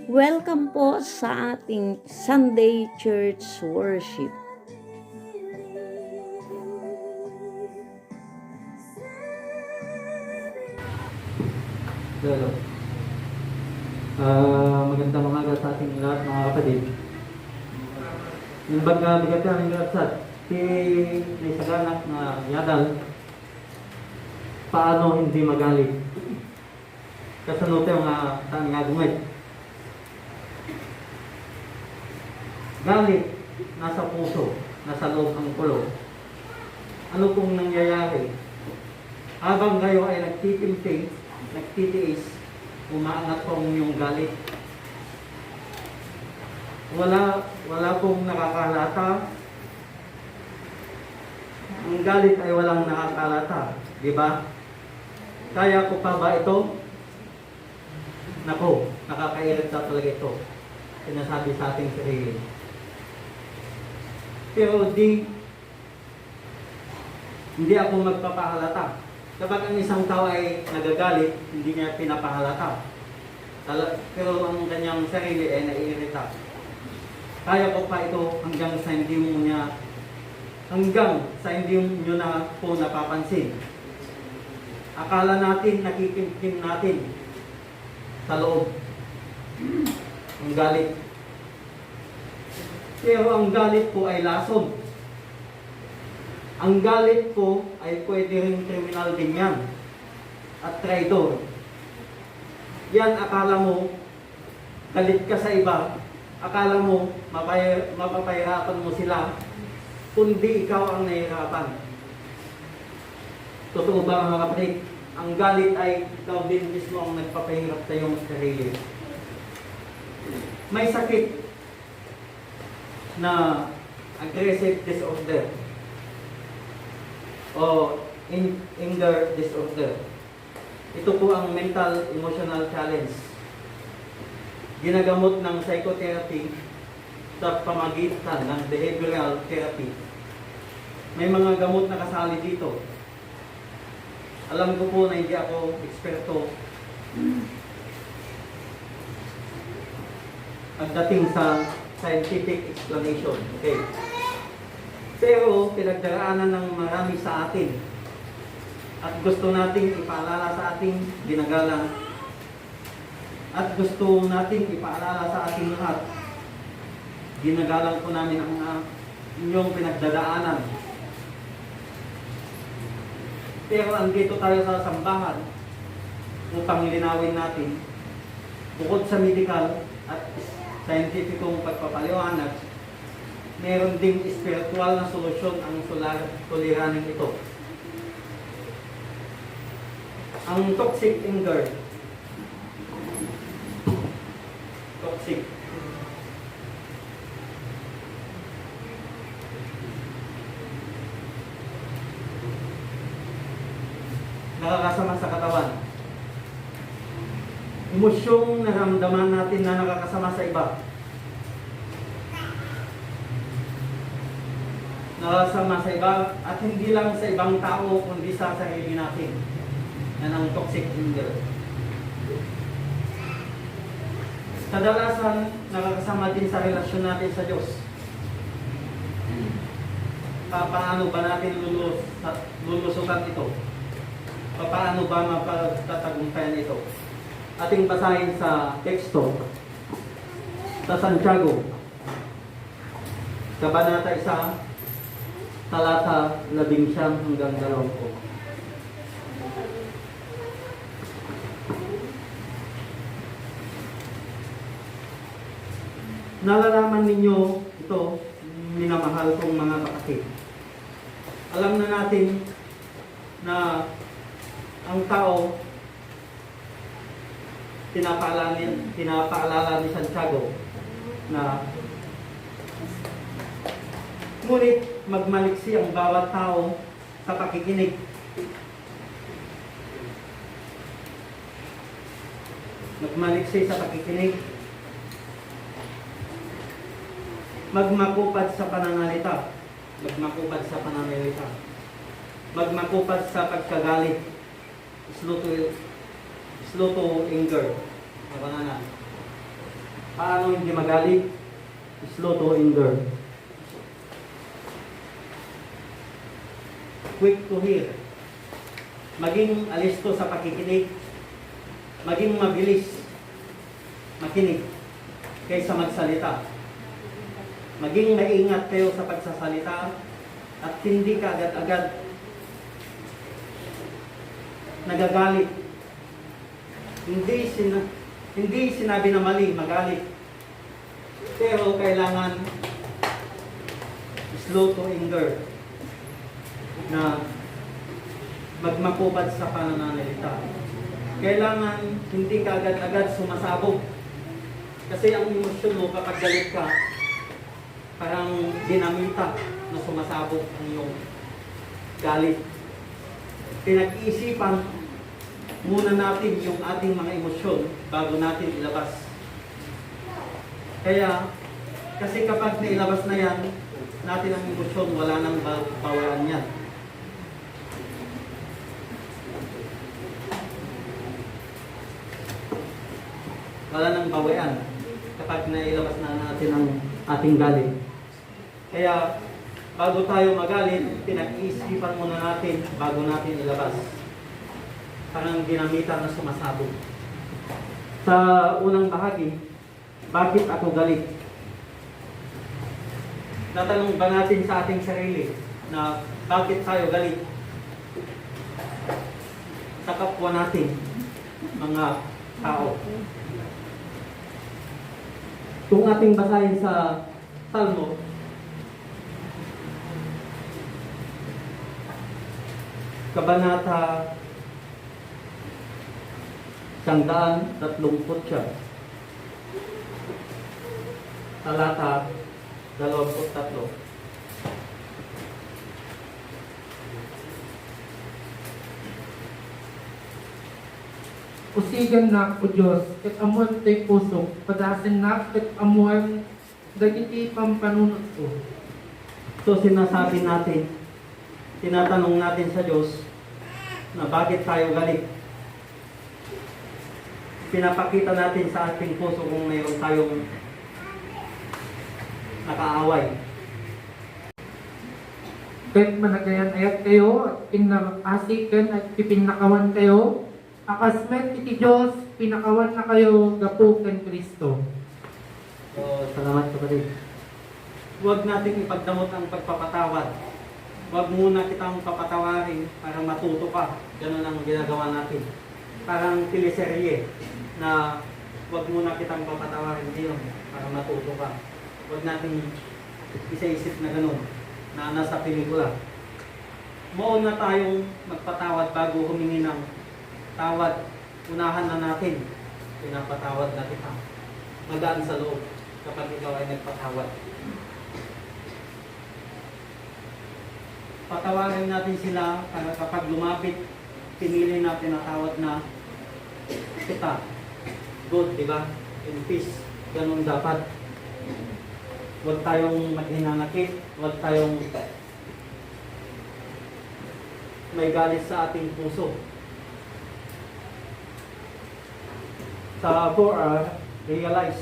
Welcome po sa ating Sunday Church Worship. Hello. Magandang umaga sa ating lahat mga kapatid. Yung bigat ng grabsat, may saganak na yadal, paano hindi magalit? Kasunod yung nga gumit. Galit, nasa puso, nasa loob ang kulo. Ano pong nangyayari? Habang kayo ay nagtitimping, nagtitiis, umaangat pong yung galit. Wala pong nakakalata. Ang galit ay walang nakakalata, di ba? Kaya ko pa ba ito? Nako, nakakairita talaga ito. Sinasabi sa ating sarili. Pero hindi ako magpapahalata. Kapag ang isang tao ay nagagalit, hindi niya pinapahalata. Pero ang kanyang sarili ay naiirita. Kaya ko pa ito hanggang sa hindi nyo na po napapansin. Akala natin, nakikimkim natin sa loob. Ang galit. Pero ang galit po ay lason. Ang galit po ay pwede rin criminal din yan. At traitor. Yan akala mo, galit ka sa iba. Akala mo, mapapahirapan mo sila. Kundi ikaw ang nahihirapan. Totoo ba mga kapatid? Ang galit ay ikaw din mismo ang nagpapahirap sa iyong sarili. May sakit na aggressive disorder o anger disorder. Ito po ang mental emotional challenge. Ginagamot ng psychotherapy sa pamagitan ng behavioral therapy. May mga gamot na kasali dito. Alam ko po na hindi ako eksperto pagdating sa scientific explanation. Okay. Pero pinagdaraanan ng marami sa atin at gusto nating ipaalala sa ating ginagalang at gusto nating ipaalala sa ating lahat. Ginagalang po namin ang inyong pinagdadaanan. Pero andito tayo sa sambahan upang linawin natin, bukod sa medical at scientificong pagpapaliwanag, meron ding spiritual na solusyon ang suliraning ito. Ang toxic anger. Toxic. Nakakasama sa katawan. Emosyong naramdaman natin na nakakasama sa iba. Nakakasama sa iba at hindi lang sa ibang tao kundi sa sarili natin. Yan ang toxic anger. Kadalasan nakakasama din sa relasyon natin sa Diyos. Paano ba natin lulusukan ito? Paano ba mapagtatagumpayan ito? Ating basahin sa teksto sa Santiago, Kabanata 1, talata 11 hanggang 20. Nalalaman ninyo ito, minamahal kong mga kapatid. Alam na natin na ang tao, pinapaalala ni Santiago na ngunit magmaliksi ang bawat tao sa pakikinig. Magmaliksi sa pakikinig. Magmakupad sa pananalita. Magmakupad sa pananalita. Magmakupad sa pagkagalit. Slow to anger. Kabanana. Paano hindi magalit? Slow to anger. Quick to hear. Maging alisto sa pakikinig. Maging mabilis makinig kaysa magsalita. Maging maingat kayo sa pagsasalita at hindi ka agad-agad nagagalit. Hindi sinabi na mali, magalit. Pero kailangan slow to anger na magmakubad sa pananalita. Kailangan hindi ka agad-agad sumasabog. Kasi ang emosyon mo kapag galit ka, parang dinamita na sumasabog ang iyong galit. Pinag-iisipan muna natin yung ating mga emosyon bago natin ilabas. Kaya, kasi kapag nailabas na yan, natin ang emosyon, wala nang bawalan yan. Wala nang bawayan kapag nailabas na natin ang ating galit. Kaya, bago tayo magalit, pinag-iisipan muna natin bago natin ilabas. Parang dinamita na sumasabog. Sa unang bahagi, bakit ako galit? Natanong ba natin sa ating sarili na bakit tayo galit? Sa kapwa natin, mga tao. Kung ating basahin sa Salmo, Kabanata 130, talata 23. Usigan na o Diyos, ket amuan to'y puso, padasin na ket amuan dagiti pampanunot ko. So sinasabi natin, tinatanong natin sa Diyos na bakit tayo galit. Pinapakita natin sa ating puso kung mayroon tayong nakaaway. Ket managayan ayat kayo, at pinakasiken at pipinakawan kayo, akasmet iti Diyos, pinakawan na kayo, gapu ken Kristo. So, salamat kapatid. Huwag nating ipagdamot ang pagpapatawad. Huwag muna kitang papatawarin para matuto ka. Ganun ang ginagawa natin. Parang teleserye na huwag muna kitang papatawarin ngayon para matuto ka. Huwag nating isa-isip na ganun na nasa pelikula. Mauna tayong magpatawad bago humingi ng tawad. Unahan na natin. Pinapatawad na kita. Magaan sa loob kapag ikaw ay nagpatawad. Patawarin natin sila para kapag lumapit, pinili na pinatawad na kita. Good, di ba? In peace. Ganun dapat. Huwag tayong maghinanakit. Huwag tayong may galit sa ating puso. Sa 4R, realize.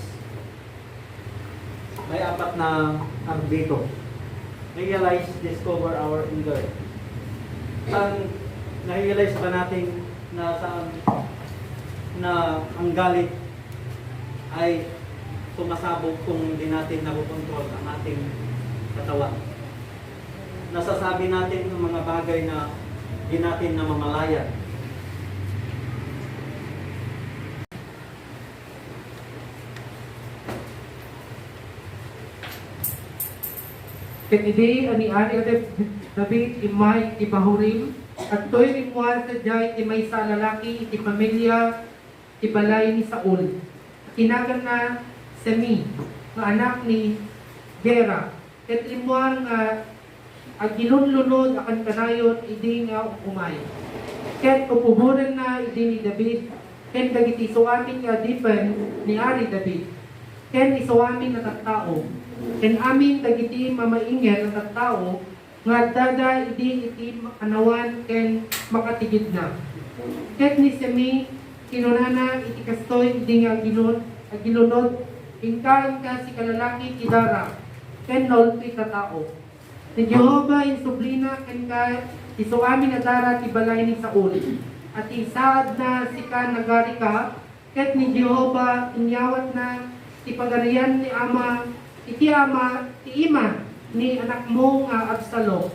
May 4 na dito. Realize, discover our anger. Saan na-realize ba natin na ang galit ay sumasabog kung hindi natin nakukontrol ang ating katawan? Nasasabi natin ng mga bagay na hindi natin namamalayan. Ket idi ani ari David imay ibahurim, at to'y rimual sa jay imay sa lalaki iti pamilya ibalay ni Saul. Kinagan na Semi, nga anak ni Gera. Ket rimual nga aginunlunod akan kanayon idi nga umay. Ket upuburan na idi ni David, ken dagiti suamin nga dipen ni ari David. Ken isuamin na tattao. Ken amin dagiti mamaingel na tattao nga dada idi iti anawan ken makatigid na. Ket ni Semi kinunana iti kastoy idi nga ginunod Ingkaran ka si kalalaki kidara, ken nolpi ka tao. Ni Jehova insublina ken ka isuami na dara ti balay ni Saul. At isaad na si ka nagari ka, ket ni Jehova inyawat na ti pagarian ni ama, ti ima ni anak mo nga Absalom.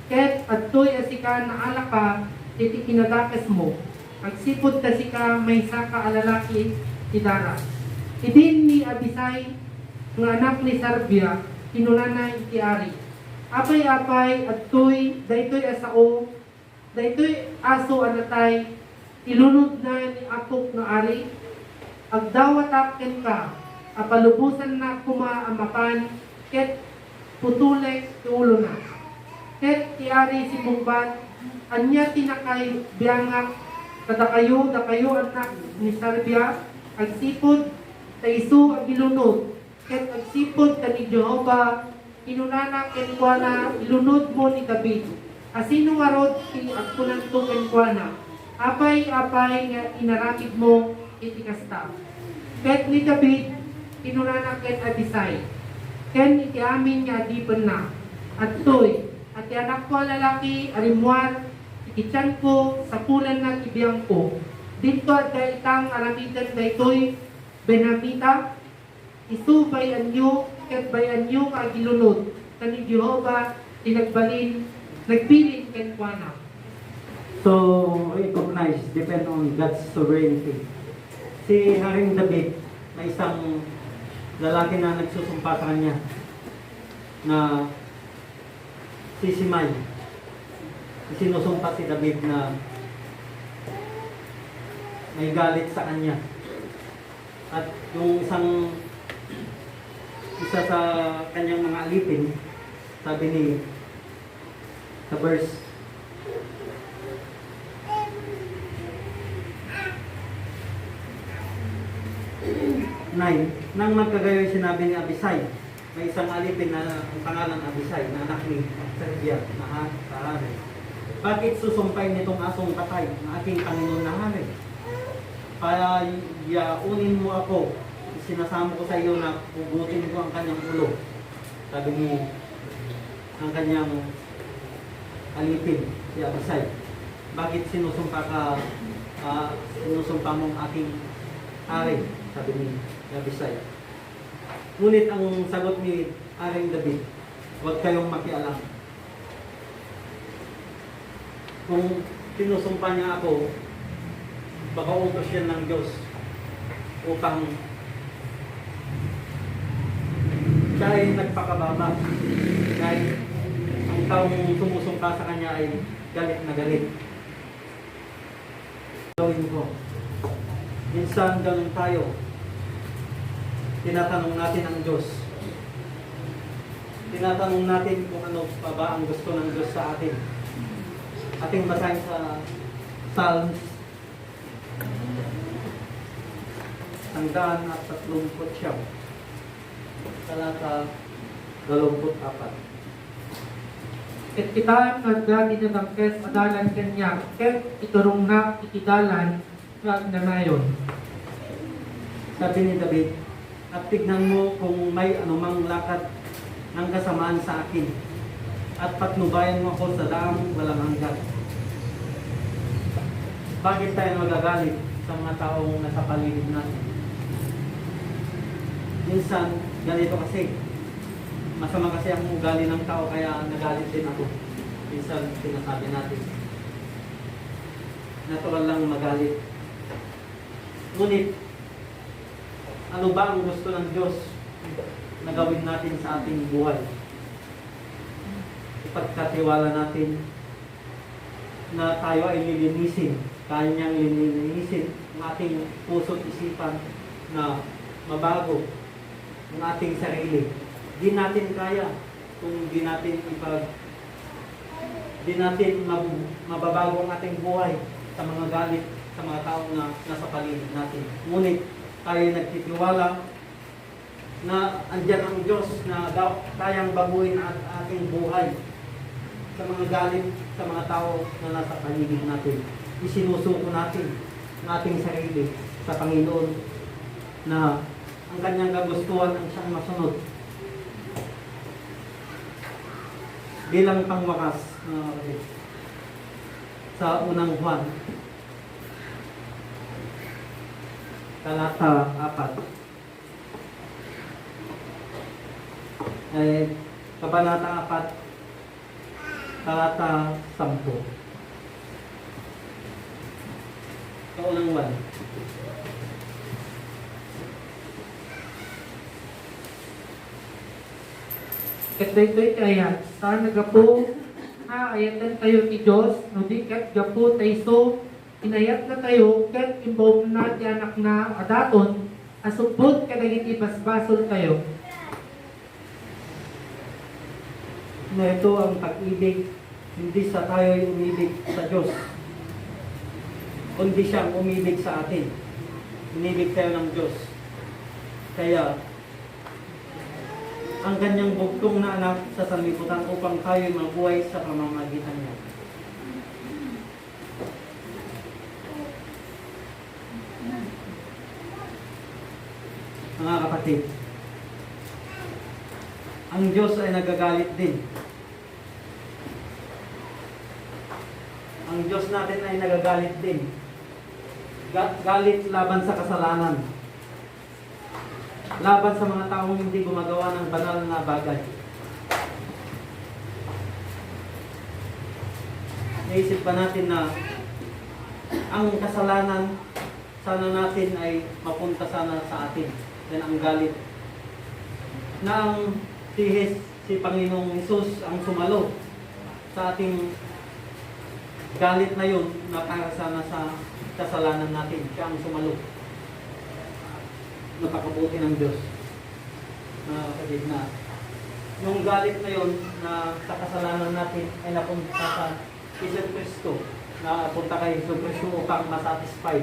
Ket adtoy asika na alaka iti kinadakes mo. Agsipod kasika may saka alalaki ti Dara. Idin ni Abisai nga anak ni Sarbia kinunanay iti ari. Apay-apay adtoy daytoy asao daytoy aso anatay ilunod na ni apok nga ari. Agdawatak ken ka apalubusan na kuma amapan ket putulek ti ulo na. Ket ti ari si Mungbat anya tinakay biyangak kada kayo anak ni Sarbia agsipod ta isu ang ilunod ket agsipod ta ni Jehova inunana ken kuana ilunod mo ni David asino warod ti agpunan to ken kuana apay nga inaramid mo iti kasta ket ni David inunana ken Abisai ken iti amin nga adipen na at toy at ti anak ko lalaki arimwar iti tiyan ko sa pulan na ibiyang ko dito at itang aramidan daytoy benamita isu bayan nyo ket bayan nyo kagilunod kani Jehova tinagbalin nagbilin ken kuana. So, recognize, depend on God's sovereignty. Si Haring David, may isang lalaki na nagsusumpa sa kanya na si Simay. Sinusumpa si David na may galit sa kanya. At yung isa sa kanyang mga alipin, sabi ni sa verse 9, nang magkagayoy sinabi ni Abisai, may isang alipin na ang pangalan Abisai, na anak ni Sarbia, na hari. Bakit susumpay nitong asong patay na aking Panginoon na hari? Para yaunin mo ako, sinasama ko sa iyo na pugutin ko ang kanyang ulo. Sabi ni ang kanyang alipin, si Abisai. Bakit sinusumpa mong aking hari? Sabi ni Abisai. Ngunit ang sagot ni Haring David, huwag kayong makialam. Kung sinusumpa niya ako, baka utos yan ng Diyos upang siya ay nagpakababa. Dahil ang taong sumusumpa sa kanya ay galit na galit. Gawin ko. Minsan ganun tayo. Tinatanong natin ang Diyos. Tinatanong natin kung ano pa ba ang gusto ng Diyos sa atin. Ating basahin sa Psalms 139, talata 24. Ket kita nagdagi na tangkes adalan kanya ket iturong na ikidalan nga nanayon. Sabi ni David, at tignan mo kung may anumang lakad ng kasamaan sa akin at patnubayan mo ako sa daang walang hanggan. Bakit tayo magagalit sa mga taong nasa paligid natin? Minsan, ganito kasi. Masama kasi ang ugali ng tao kaya nagalit din ako. Minsan, sinasabi natin. Natural lang magalit. Ngunit, ano ba ang gusto ng Diyos na gawin natin sa ating buhay? Ipagkatiwala natin na tayo ay lilinisin, kanyang lilinisin ang ating puso't isipan na mabago ang ating sarili. Di natin kaya kung di natin mababago ang ating buhay sa mga galit sa mga tao na nasa paligid natin. Ngunit tayo nagtitiwala na andyan ang Diyos na kayang baguhin ang ating buhay sa mga galit sa mga tao na nasa paligid natin. Isinusuko natin ang ating sarili sa Panginoon na ang kanyang kagustuhan ang siyang masunod. Bilang pangwakas, mga kapatid, sa unang Juan, talata 4, ay kabanata 4, talata 10. Sa unang Juan. Ket daytoy kaya sa nagapo ayatan tayo ti Dios no di ket gapo tayso inayat na tayo ket imbaw na ti anak na adaton asupod kadagiti basbasol tayo. Na ito ang pag-ibig, hindi sa tayo'y umibig sa Diyos, kundi siyang umibig sa atin. Umibig tayo ng Diyos. Kaya, ang kanyang bugtong na anak sa sanlibutan upang tayo'y mabuhay sa pamamagitan niya. Mga kapatid, ang Diyos ay nagagalit din. Ang Diyos natin ay nagagalit din. Galit laban sa kasalanan. Laban sa mga taong hindi gumagawa ng banal na bagay. Naisip ba natin na ang kasalanan sana natin ay mapunta sana sa atin. Yan ang galit. Na ang si Panginoong Hesus ang sumalo sa ating galit na yun na para sana sa kasalanan natin. Siya ang sumalo. Napakabuti ng Diyos. Kapatid na yung galit na yun na sa kasalanan natin ay napunta sa Iso Kristo, na punta kay Iso Kristo upang masatisfy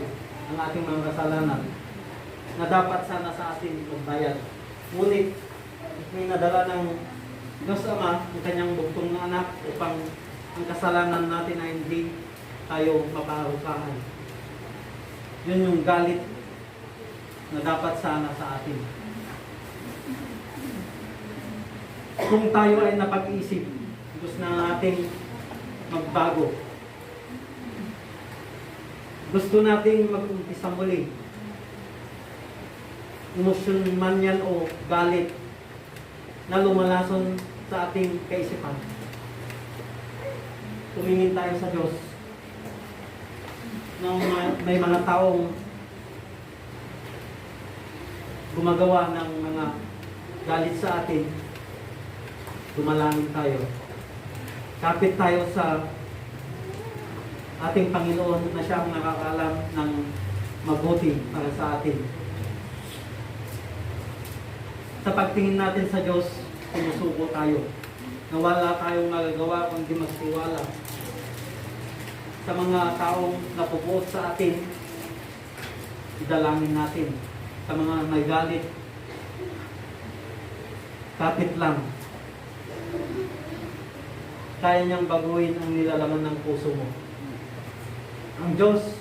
ang ating mga kasalanan na dapat sana sa atin magbayad. Ngunit may nadala ng Diyos Ama ang kanyang bugtong na anak upang ang kasalanan natin ay hindi tayo maparusahan. Yun yung galit na dapat sana sa atin. Kung tayo ay napag-isip, gusto na nating magbago. Gusto nating mag-umpisa muli. Emosyon man yan o galit na lumalason sa ating kaisipan. Tumingin tayo sa Diyos. Nang may mga taong gumagawa ng mga galit sa atin, dumalangin tayo. Kapit tayo sa ating Panginoon na siyang nakakaalam ng mabuti para sa atin. Sa pagtingin natin sa Diyos, sumusuko tayo. Na wala tayong magagawa kundi magtiwala sa mga taong napupuot sa atin. Idalangin natin. Sa mga may galit, kapit lang. Kaya niyang baguhin ang nilalaman ng puso mo. Ang Diyos,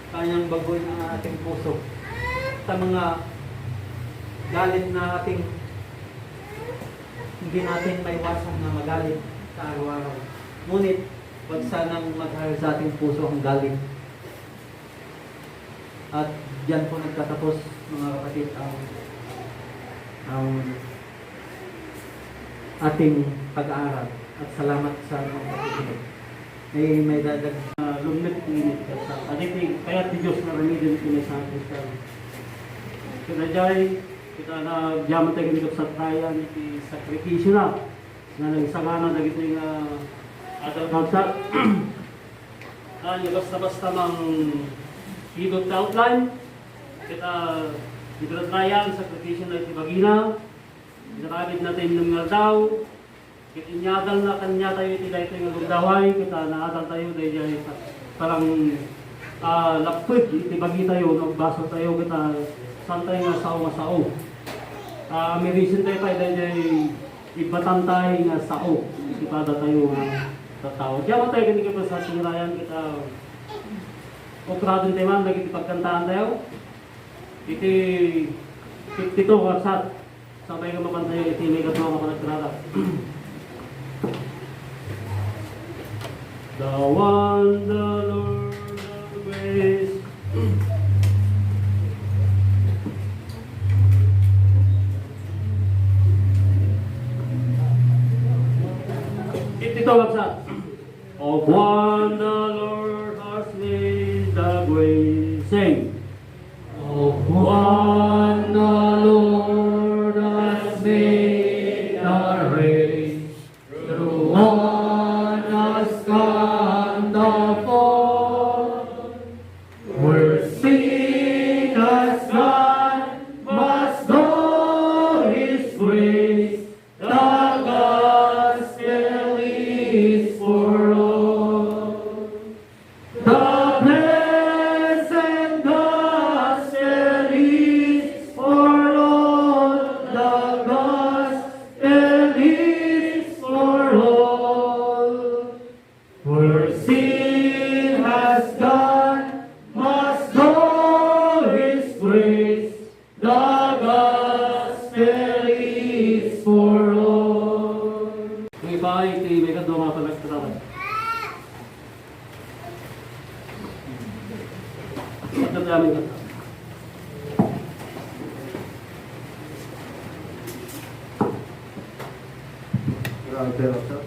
kaya niyang baguhin ang ating puso. Sa mga galit na ating hindi natin maiwasan na magalit sa araw-araw. Ngunit, wag sanang maghahal sa ating puso ang galit. At diyan po nagtatapos, mga kapatid, ang ating pag-aaral. At salamat sa mga kapatid. May dadag lumit minit ka sa aditing kaya ti Diyos na ramidin pinasabi sa kita jay kita na jaman tayo ganito sa tayan iti sakripisyo na nagsagana na gito yung adal kansa yung basta-basta mang hidot na outline kita dito na tayan sakripisyo na iti bagina nakabit natin ng daw inyadal na kanya tayo iti dahito yung lugdaway, kita naadal tayo dahil parang lapid, iti bagi tayo, nagbaso tayo, kita saan tayo nga sao. May reason tayo dahil ibatan tayo nga sao, ipada tayo tatawa. Diyan tayo ganito pa sa singirayan, kita okradon tayo man, nagitipagkantaan tayo, iti 52 warsat. Sampai ka mapantayo iti may katuwa ka panagkarata. The one, the Lord of grace. Ito warsat. Of one, the Lord has made the grace. Sing. Of one the Lord has made a race, through one has come the fall. Where sin has gone, must go His grace. The gospel is for all. The blessed gospel is for all. The gospel is for all. Where sin has gone, must go His grace. The gospel is for all. Ang iba ay iti may katuwa ka panagkarata. At namin ka. Grabe ako.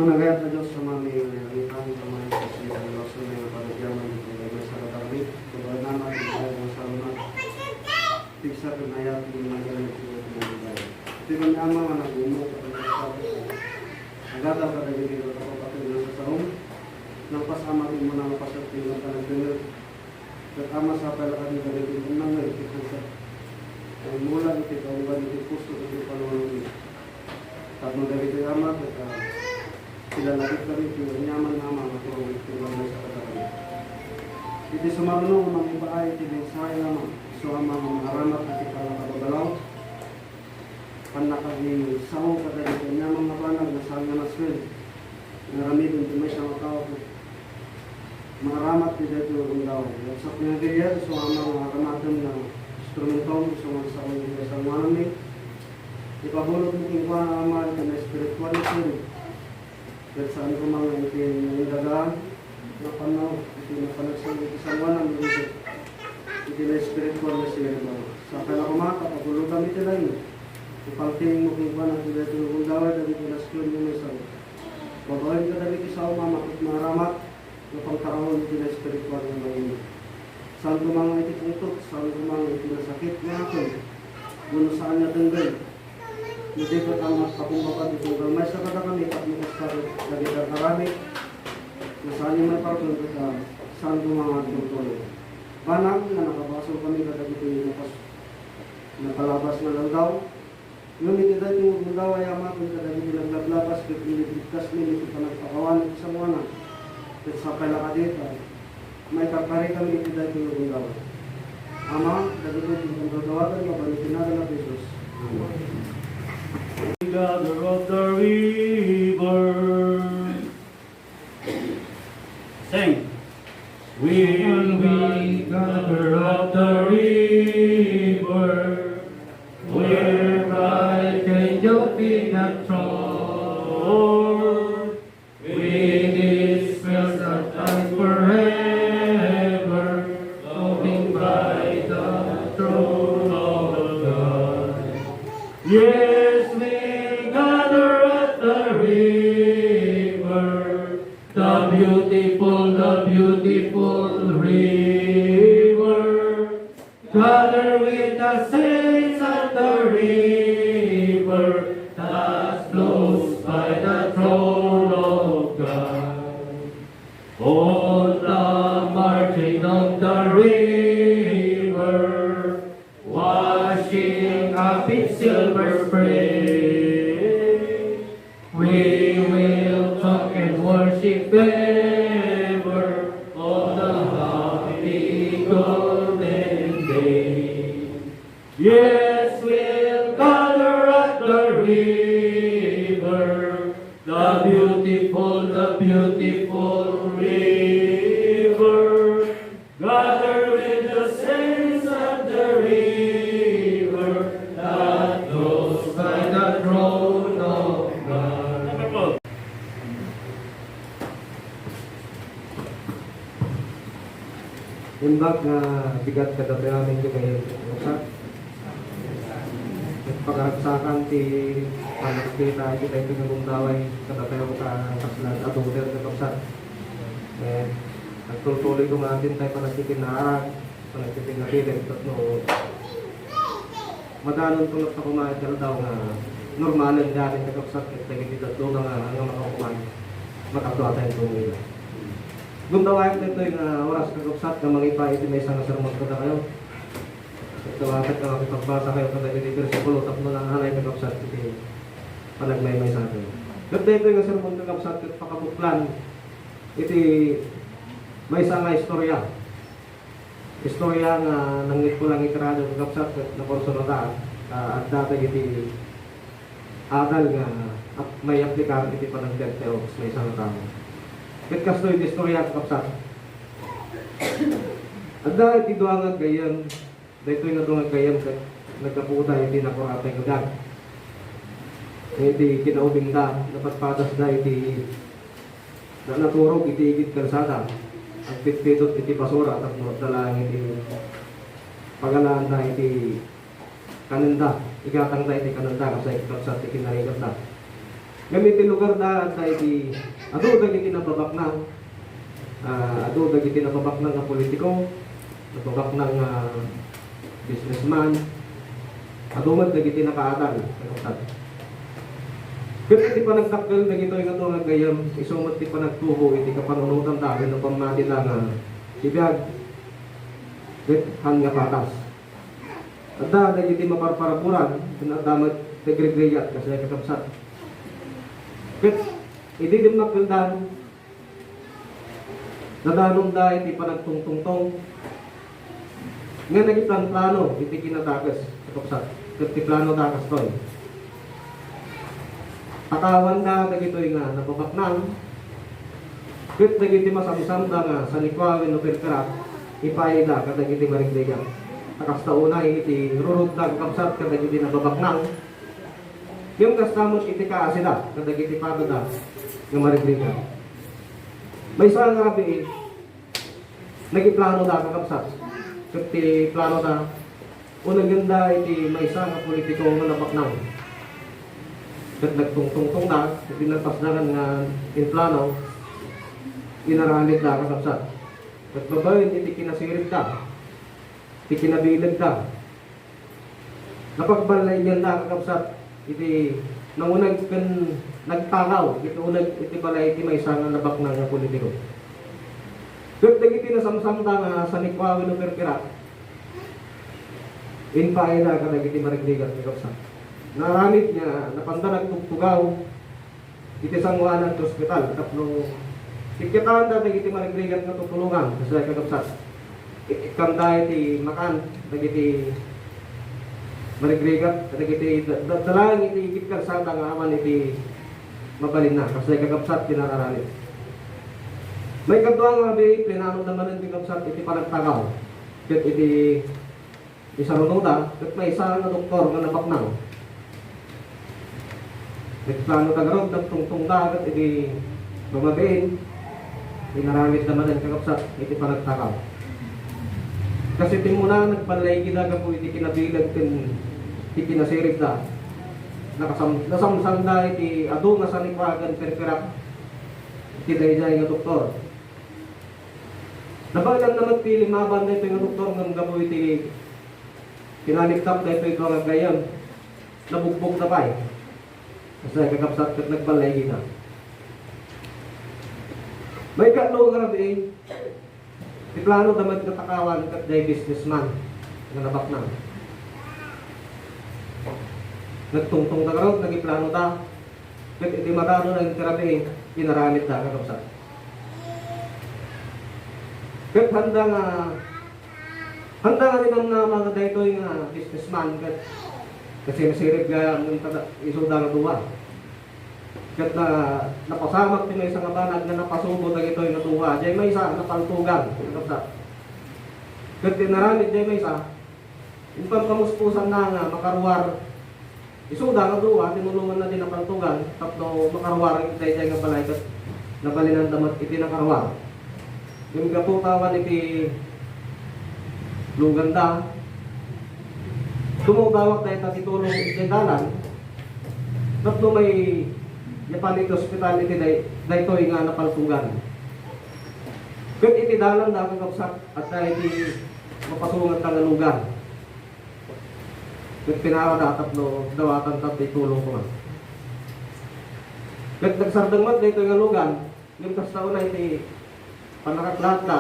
Managayat na Diyos sa mga nangitang sa mga isasya ng laso na yung panagyaman ng kagay sa katabit. Kagay naman ang kagay ng salamat. Tigsa ko na yat yung mga galing ko ng mga ito yung ama nga nag-umo at nagsasabi ko. Nagataw ka na yung ito ako pati na sa saong. Nang pasama ko mo na mapasapin ng kanagdunod. At ama sa palakan ng galing ko nang nagkikita sa ay mula ito kaungan ito puso ito panunod. At magalit ay ama at sila lagit kami ito nyaman nama na ito ang sa katawan. Ito sumarunong ang mga iba ay ito mensahe naman. So ang mga haramat at ikalakabagalaw. Panakagi sao kadali ko niya mga banag na saan nga naswel. Naramid ito may siyang matawag ko. Mga haramat ito ito ang daw. At sa pinagigyan, so ang mga haramatan na instrumentong so ang sao ito sa mga namin. Ipabulot mo kung kuha na amal ka na spirituality. At saan ko mga itinagahan na panaw, itinapanagsang ikisawanan dito. Itina spiritual na siya ba. Sa kalakumaka, pagulo kami talaga. Ipalting mo kung kuha na sila ito kung gawin na dito na skill mo na isang. Pagawin ka dali kisaw mamakot maramat na pangkaroon itina spiritual na mga. Saan ko mga itipuntot, saan ko mga itinasakit nga ako. Guno saan na tanggal. Hindi ko tama sa kumbakan dito. May sa kada kami, at makastarot, lagi ka karami. Nasaan yung may parton ko sa saan ko mga tutuloy. Panang na nakabasol kami kada dito yung nakalabas na lang daw. Ngunit ito yung magawa yaman kung kada dito lang naglabas, kaya pinipigkas nila ito pa nagpakawan ito sa mga. At sa palaka dito, may kakari kami ito dito yung magawa. Ama, dito yung gagawagan, mabalitin natin na Jesus. Amen. Gather of the river. Sing. When we gather up the river, where bright angel feet have trod, with His spells are time forever, floating by the throne of God. Yes, we gather at the river, the beautiful river. Gather with the saints at the river that flows by the throne of God. On the margin of the river, washing up its silver spray, we will talk and worship ever on the happy golden day. Yes, we'll gather at the river, the beautiful river. Gather with the saints imbag nga bigat kada namin ko ngayon sa pagkaragsakan ti panagkita kita ito ng bundaway kada tayo ka kaslan at uder na kapsat. Nagtuloy ko nga din tayo panagkikinarag, panagkikinarilig no madanon ko na kumain ka daw nga normalan natin na kapsat at tayo kita doon nga makakumain makatuwa tayong tumila. Gumdawain ko ito yung oras kagapsat na mangipa ito may isang sermon ko na kayo. Tawakat na makipagbasa kayo kada iti versikulo tapno ng hanay kagapsat iti panagmaymay sa atin. Ganda ito yung sermon kagapsat at pakabuklan iti may isang istorya. Istorya nga nangit ko lang itirado kagapsat at naporsunodaan at dati iti adal nga at may aplikar iti panagdagteoks may isang tao. Ket kastoy di istorya kapsat. Adda iti duangan gayam, daytoy nga duangan gayam ket nagkaputa iti nakuratay kadag. Iti kinaubing da, napatpatas da iti naturog iti igid kalsada. Ang pitpitot iti basura at dalang iti pagalaan da iti kananda, igatang da iti kananda kasi kapsat iti narigat da. Gamit lugar da iti ado dagiti nababaknang ado dagiti nababaknang nga politiko, nababaknang businessman, ado man dagiti nakaatal. Kaya iti panagtakkel dagito nga ito nga gayam, isumot iti panagtubo iti kapanunutan tayo ng pamati lang ibiyag han nga patas. Adda dagiti maparparapuran, pinadamat tegregreyat kasi kakapsat. Ket hindi din magkaldan nadanong da iti panagtungtungtong nga nagiplan plano iti kinatakas kapsat ket ti plano takas toy akawan da dagitoy nga napabaknang ket dagiti masamsam da nga sa likwawin no perkara ipayda kadagiti marigdega takas tauna iti rurod da kapsat kadagiti nababaknang yung kastamot iti kaasida kadagiti pagoda nga marigdega. May isang rabi, nagiplano da kakapsat. Kasi plano da, unang ganda iti may isang politiko nga napaknang. Kat nagtungtungtong da, pinagpasdangan nga inplano, inaramit da kakapsat. Kat babayin iti kinasirip da, iti kinabilig da. Napagbalay niyan da kakapsat, iti nangunag kan nagtakaw ito unag iti balay iti may isang nabaknang nga politiko. Ket dagiti nasamsam da nga sa nikwawin no perkira. Inpaila kadagiti marigdigat ni kapsat. Naramit niya napanda nagtugtugaw iti sangwanan sa ospital tapno ikitaan da dagiti marigdigat nga tutulungan sa kakapsat. Ikanda iti makan dagiti marigrigat kadagiti dalang iti igit kalsada nga aman iti mabalin na kasi kakapsat pinararalit. May kadwa nga bi plinano naman iti kakapsat iti panagtagaw. Ket iti isarunuda ket may isa nga doktor nga nabaknang. Ket plano tagarog nagtungtong dagat iti bumabain pinaramit naman ang kakapsat iti panagtagaw. Kasi timuna nagbalay ginaga po iti kinabilag iti kinasirig da. Nasamsam da iti ado nga sa likwagan perkerak iti dayjay nga doktor. Nabalan naman ti limaban da ito nga doktor nga gabo iti kinaliktap da ito nga gayam. Nabugbog na pa'y. Kasi kakapsat kat nagbalay gina. May katlo nga rabi di plano damat katakawan kat day businessman nga nabaknang. Nagtungtong na karot, nagiplano ta. Ket iti matano ng terapi, pinaramit ta kakapsat. Ket handa nga rin ang mga daytoy nga businessman ket kasi nasirip ga ng isuda nga duwa. Ket napasamak ti may isang banag nga napasubo na ito'y natuwa. Diyan may isa napaltugan. Ket tinaramit diyan may isa. Yung pampamuspusan na nga makaruwar. Isuda nga duwa, tinulungan na din napaltugan. Tapno makaruwar diyan nga balay. Ket nabalinan damat iti nakaruwar. Yung kaputawan iti luganda. Tumutawag tayo sa titulong itindalan. Tatlo may Japanese hospitality daytoy nga napaltugan. Ket itidalan da kagabsak at dahil di mapasungan tangalugan. Ket pinara tatlo dawatan tatlo tulong ko. Ket nagsardeng mat daytoy nga lugan, yung kastaon na iti panakaklat ka.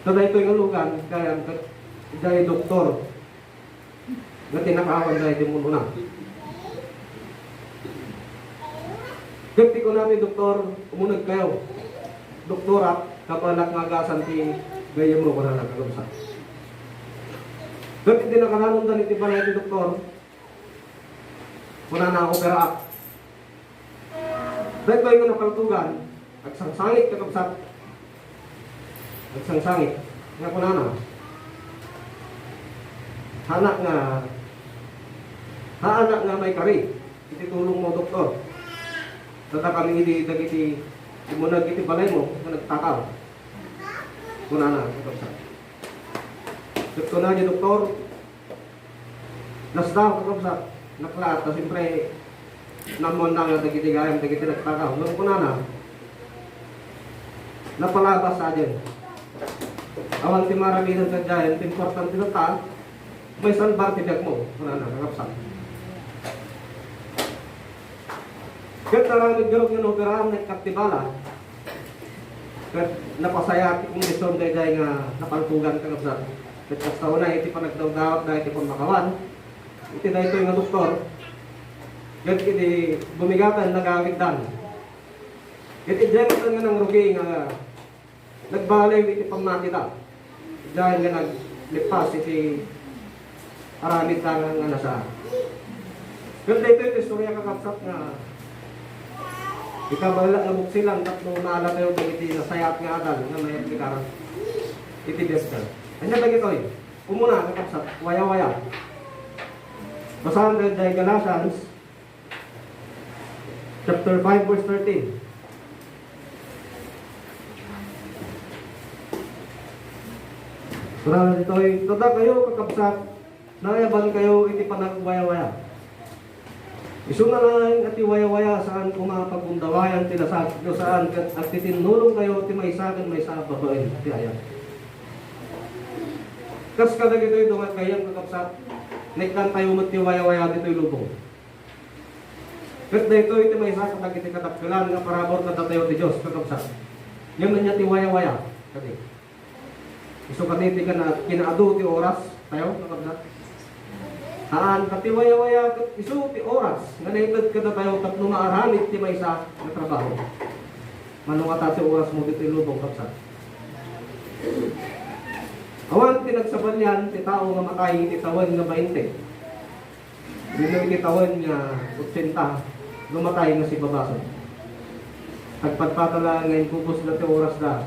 So daytoy nga lugan kaya dahil doktor na tinakawan dahil di mo na. Gati ko namin, doktor, umunag kayo. Doktora, kapanak nga gasan ti gaya mo ko na nagkagabsa. Gati din nakalanon iti balay ti doktor. Muna na ako pera. Dahil ko yung napaltugan, at sangsangit kakabsat. At sangsangit. Nga ko na. Hanak nga may kari. Ititulong mo, doktor. Tata kami dagiti imunag iti balay mo na nagtakaw. Kuna na, kakabsat. Doktor na niya, doktor. Nasdaw, kakabsat. Naklaat, na siyempre namon na nga dagiti gayam, dagiti nagtakaw. Nung kuna na, napalabas sa dyan. Awan ti maraminan ka dyan, importante na ta, may salbar tibiag mo. Kuna na, kakabsat. Kaya taramid galog yung operahan na kaktibala. Kaya napasaya kung isom day nga napaltugan ka kapsat. Kaya kastaw na iti panagdawdawat na iti pamakawan. Iti na ito yung doktor. Kaya iti bumigatan nagawigdan. Iti dyan nga ng rugi nga nagbalay iti pamatita. Dahil nga naglipas iti aramid na nga nasa. Kaya ito yung istorya kakapsat nga ikabala nga buksilang tatlo naala kayo iti nasayat nga adal nga may aplikaran iti bester. Anya ba ito'y? Umuna kakapsat, waya-waya. Basahan kayo dahil Galatians chapter 5 verse 13. Surah ito'y, tada kayo kakapsat, nayaban kayo iti panagwaya-waya. Isu na lang at iwaya-waya saan kumapagpundawayan tinasag no saan at titinulong kayo ti may sakin may sa babae ti ayan. Kas kada gito'y dungat kayang kakapsat nektan tayo mat ti waya-waya dito'y lubong. Kat dito iti may sakin iti katapkilan nga parabor na datayo ti Diyos kakapsat. Yung nanya ti waya-waya. Kati. Isu kaniti ka na kinaado ti oras tayo kakapsat. Haan, kati waya-waya, isu ti oras, nga naitad ka na tayo tatlo maaramit ti may isa na trabaho. Manungata ti oras mo dito ilubong kapsat. Awan, tinagsabalyan, ti tao nga matay, ti tawan nga 20. Binang ti tawan nga 80, lumatay nga si babaso. Agpagpatala ngayon kubos na ti oras na,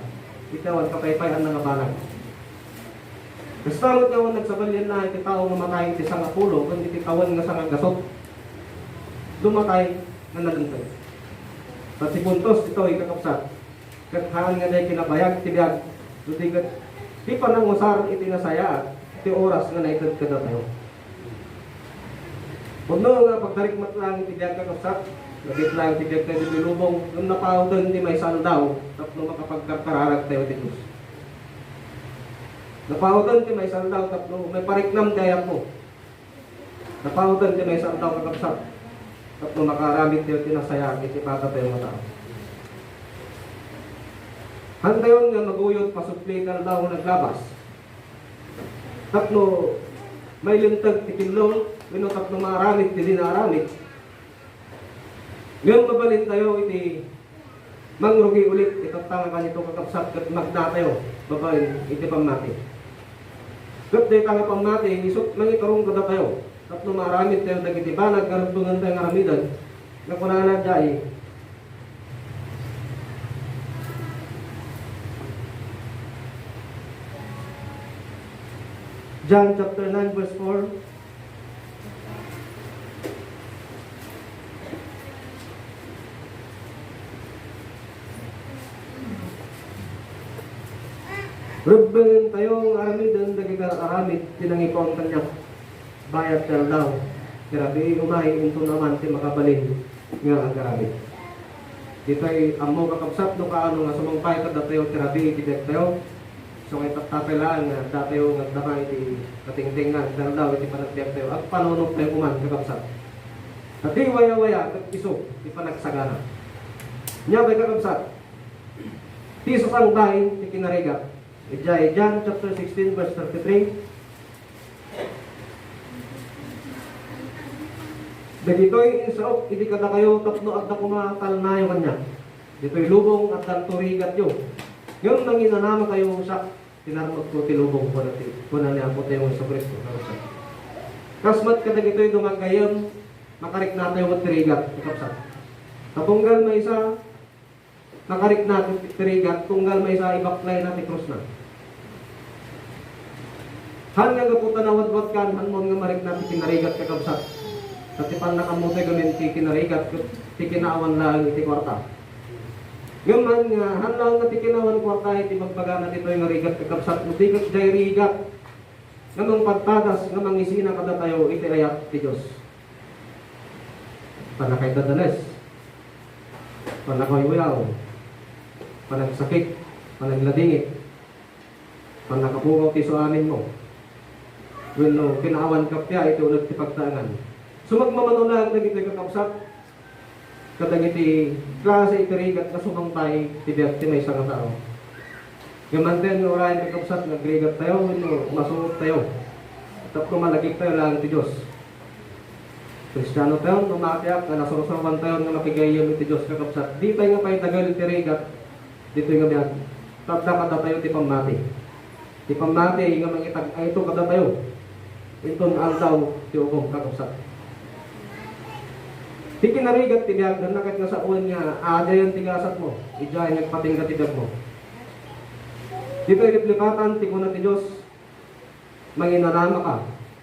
itawan kapaypayan na nga balag. Kastamot nga ang nagsabalyan na iti tao nga matay iti sangapulo kung iti tawan nga sangagasot. Lumatay nga nalintay. Sa si puntos ito ay kakapsat. Kathaan nga dahil kinabayag tibiyag. Ludigat di pa nang usar iti nasaya iti oras nga naitad kada tayo. Huwag nga pagtarik matlang tibiyag kakapsat. Lagit lang tibiyag tayo dito lubong. Nung napaw doon di may saldaw tapno makapagkararag tayo dito. Napahutan ti may saldaw tatlo, may pariknam kaya mo. Napahutan ti may saldaw kakapsat. Tatlo makaramit ti tinasaya, iti pata tayo mga tao. Hantayon nga maguyot, pasupli ka daw naglabas. Tatlo, may lintag ti kinlong, wino tatlo maramit ti dinaramit. Ngayon mabalin tayo iti mangrugi ulit, itatanga ka nito kakapsat, kat magda tayo, babayin, iti pamati. Kat day tanga pamati, isot lang itarong kada tayo. Tatlo maramit tayo dagiti banag, karagtungan tayo ng aramidan. Nga kunana dyan, John chapter 9 verse 4. Rubben tayo ang aramid ang dagiga aramid tinangipon kanya bayad tel daw. Grabe umay into naman ti makabalin nga ang aramid. Dito ay amo kakabsat no kaano nga sumangpay ka datayo tirabi iti tayo. So kay tapelaan nga datayo nga damay iti katingtingan tel daw iti panagbiag tayo. At panunok tayo kuman kakabsat. At di waya-waya kat iso di panagsagana. Nya bay kakabsat. Ti sa sang bahin ti kinarigat. John chapter 16 verse 33. Dito'y insaok, hindi ka na kayo tatlo at na kumakal na yung kanya. Dito'y lubong at turigat yun. Yung nanginanama kayo sa tinarmot ko tilubong ko na niya po tayo sa Kristo. Kasmat ka na dito'y dumagayon, makarik na tayo at turigat. Tapunggal may isa, makarik na turigat, tunggal may isa, ibaklay na tikros na. Han nga gaputan na wadwad kan, hanmon nga marik natin kinarigat kakabsat. At ipan nakamutay gamin ti kinarigat, ti kinaawan lang iti kwarta. Ngayon nga, han lang nga ti kinaawan kwarta, iti magbaga na dito yung rigat kakabsat. Mutigat jay rigat, nga mong pagtadas, nga mangisina kada tayo, iti ayat ti Diyos. Panakay dadanes, panakay uyaw, panagsakit, panagladingit, panakapungaw ti suanin mo. Well, no, kinaawan kapya, ito ulit ti pagtangan. Sumagmamano lang nagiti kakabsat, kadagiti klase ikarigat na sumangtay, tibiyat ti may isang tao. Gamantin, oray kakabsat, nagrigat tayo, masunod tayo. At kumalagik tayo lang ti Diyos. Kristiyano tayo, numakiyak, na nasurusawan tayo nga makigayam ti Diyos kakabsat. Di tayo nga pa'y tagal ti rigat, dito yung biyag. Tabda kada tayo ti pamati. Ti pamati, nga mangitag, ay ito kada tayo. Itong aldaw ti ukong kakabsat. Ti kinarigat ti biyag, nakit nga sa uwan nga, aday ang tigasat mo, ijay nagpatingga ti biyag mo. Dito iliplipatan, ti kuna ti Diyos, manginanama ka,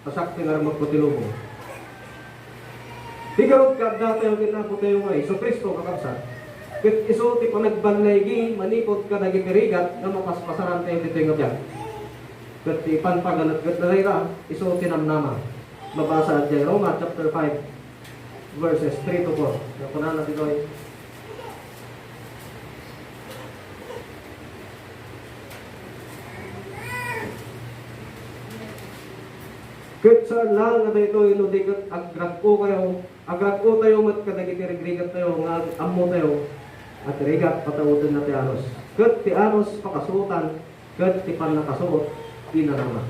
pasak ti nga magputilubong. Ti garot ka, dati ang kinaputayo nga, so Kristo kakabsat. Kit iso ti panagbanlaygi, manipot ka nagikirigat, na mapaspasaran tayo dito yung biyag. Kat ipanpagan at gatlalayra, iso tinamnama. Mabasa at Roma chapter 5 verses 3 to 4. Napunan natin ito. Kat saan lang na ito inudikat agrako kayo. Agrako tayo mat kadagitirigat tayo nga amo tayo. At rigat patawutin na ti Anos. Kat ti Anos pakasuotan. Kat ti pan nakasuot. Inanama.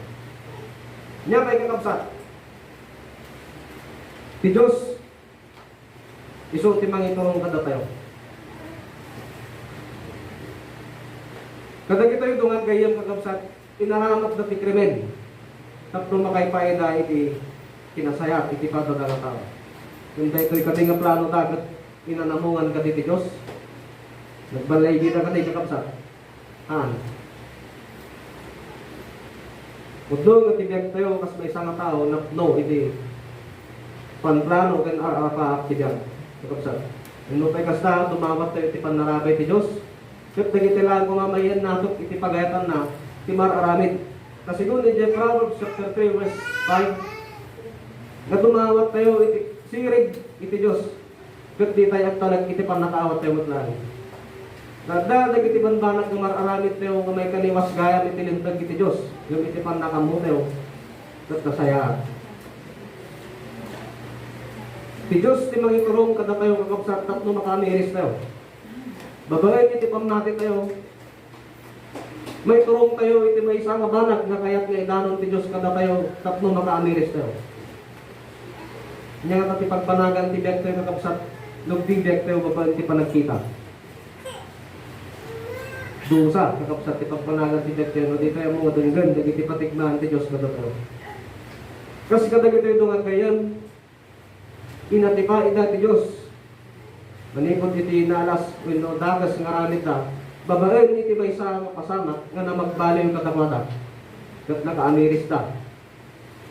Niya kay kakabsat. Ti Diyos, iso ti mangiturong kada tayo. Kada kita yung dungan gayam kakabsat, inaramat na ti krimen. Tapos makaipaida iti kinasayat, iti padada ng tao. Kung ito'y kating plano dagat, inanamungan ka ti Diyos. Nagbalay kita ka ti kakabsat. Udlo nga tibiyag tayo, kas may isang tao, no, iti panplano, kan arapaap tibiyag. Kakabsat. Ano tayo kasta, tumawat tayo, iti panarabay ti Diyos. Kaya nagitilaan ko mamayan natok, iti pagayatan na, iti mararamid. Kasi doon, iti Proverbs chapter 3, verse 5, na tumawat tayo, iti sirig, iti Diyos. Kaya di tayo talag, iti panatawat tayo matlaan. Nagdadag iti banbanag ng mararamid tayo kung may kaniwas gaya iti lindag iti Diyos. Yung iti panakamu tayo at nasayaan. Ti Diyos ti mangiturong kada tayo kakabsat tapno makamiris tayo. Babagay iti pamnati tayo. May turong tayo iti may isang banag na kaya't nga idanon ti Diyos kada tayo tapno makamiris tayo. Nga nga ti pagpanagan ti biyag tayo kakabsat lugding biyag tayo babagay ti panagkita. Dusa, kakapsat ti pagpanagan ti Diyos, di tayo mga dunggan, nagiti patigmaan ti Diyos kada tayo. Kasi kadagito yung dungan kayan, inatipa ida ti Diyos. Manipot iti nalas, wino dagas nga ramit na, babaen iti may isang kasama, nga na magbali yung katamada. Kat naka-amiris ta.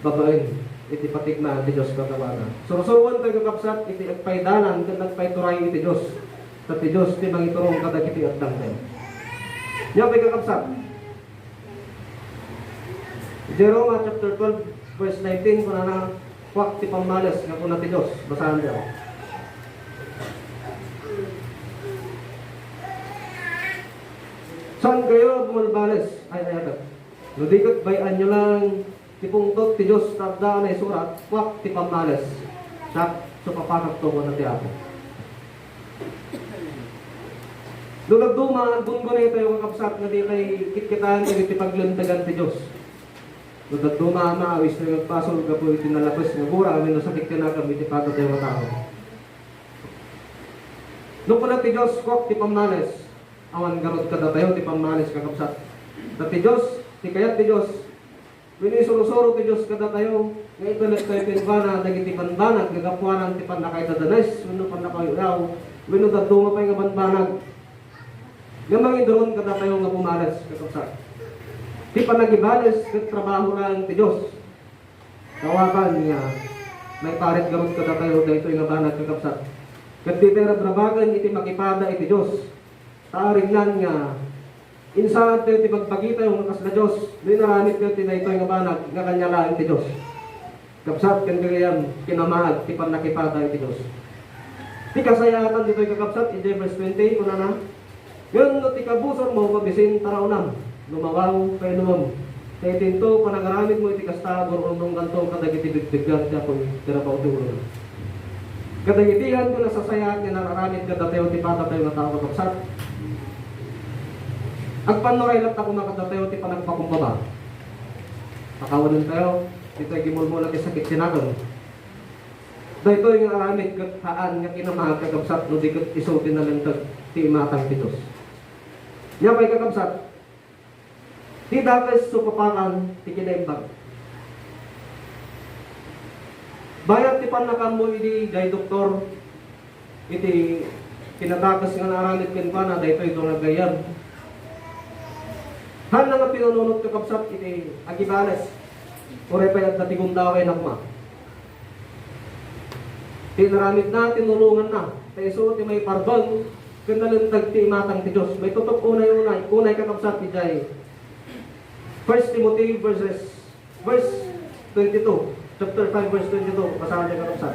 Babaen, iti patigmaan ti Diyos katamada. Surusuruan tayo kakapsat, iti agpaidanan, kat nagpaituray iti Diyos. Kat ti Diyos, ti mangiturong kadagiti at dangten. Niya may kakabsat. Jerome chapter 12 verse 19 kung na kwak ti pamalas nga kung ti Diyos. Basahan niyo. Saan kayo bumalbales? Ay, nudikot bayan nyo lang tipungtot ti Diyos tagdaan ay surat kwak ti pamalas. Sak, so papanak to ko na ti ako. Nagduma, bungo na ito yung kakapsat na di kay kitkitaan kay ti paglantagan ti Diyos. Nagduma, maawis na magpasol ka po iti nalapos nga bura, amin na sakit ka na kami ti pagat tayo matao. Nung pala ti Diyos kwak ti pamalas, awan garot kada tayo ti pamalas kakapsat. Dati Diyos, ti kayat ti Diyos, winisurusuro ti Diyos kada tayo, nga italit tayo pinbana, dagiti panbanag, gagapuanan ti panakay dadanes, wino panakay uraw, wino dadunga pa yung banbanag. Nga mga doon kada tayo nga pumalas, kakapsat. Ti panagibales, kat trabaho lang ti Diyos. Kawakan nga, may parit garot kada tayo, dahito yung banag kakapsat. Kat di tayo trabagan, iti makipada iti Diyos. Taarignan nga, insan tayo ti magpagita yung nakas na Diyos, dinaramit tayo ti dahito yung banag, nga kanya lang ti Diyos. Kapsat, kan kagayam, kinamahag, ti panakipada iti Diyos. Ti kasayatan dito yung kakapsat, in verse 20, kuna na, yun, no ti kabusor mo, pabisin taraunam, lumawaw, kayo lumam. Kaya tinto, panagaramit mo iti kastagor, unong kanto, kadagiti bigbigan, siya kung tirapaw dulo. Kadagitihan ko na sasayat, nga nararamit kada tayo, ti pata tayo na tao kakapsat. Agpanuray lang ako makadatayo, ti panagpakumbaba. Pakawanan tayo, dito ay gimulmula ti sakit sinagon. Dahito yung aramit haan nga kinamahag kakabsat no di kat isutin na lang ti imatang titos. Nya may kakabsat, di dapat supapakan ti kinaimbag. Bayat ti panakam mo iti day doktor, iti kinatakas nga naramit ken pana, dahito ito nagayan. Han na nga pinununod kakabsat iti agibales, oray pa yung datigong daway nakma. Tinaramit na, tinulungan na. Kaya ti may pardon, kanalintag ti imatang ti Diyos. May tutok unay kakabsat ti Jai. 1 Timothy verse 22, chapter 5 verse 22, basahan niya kakabsat.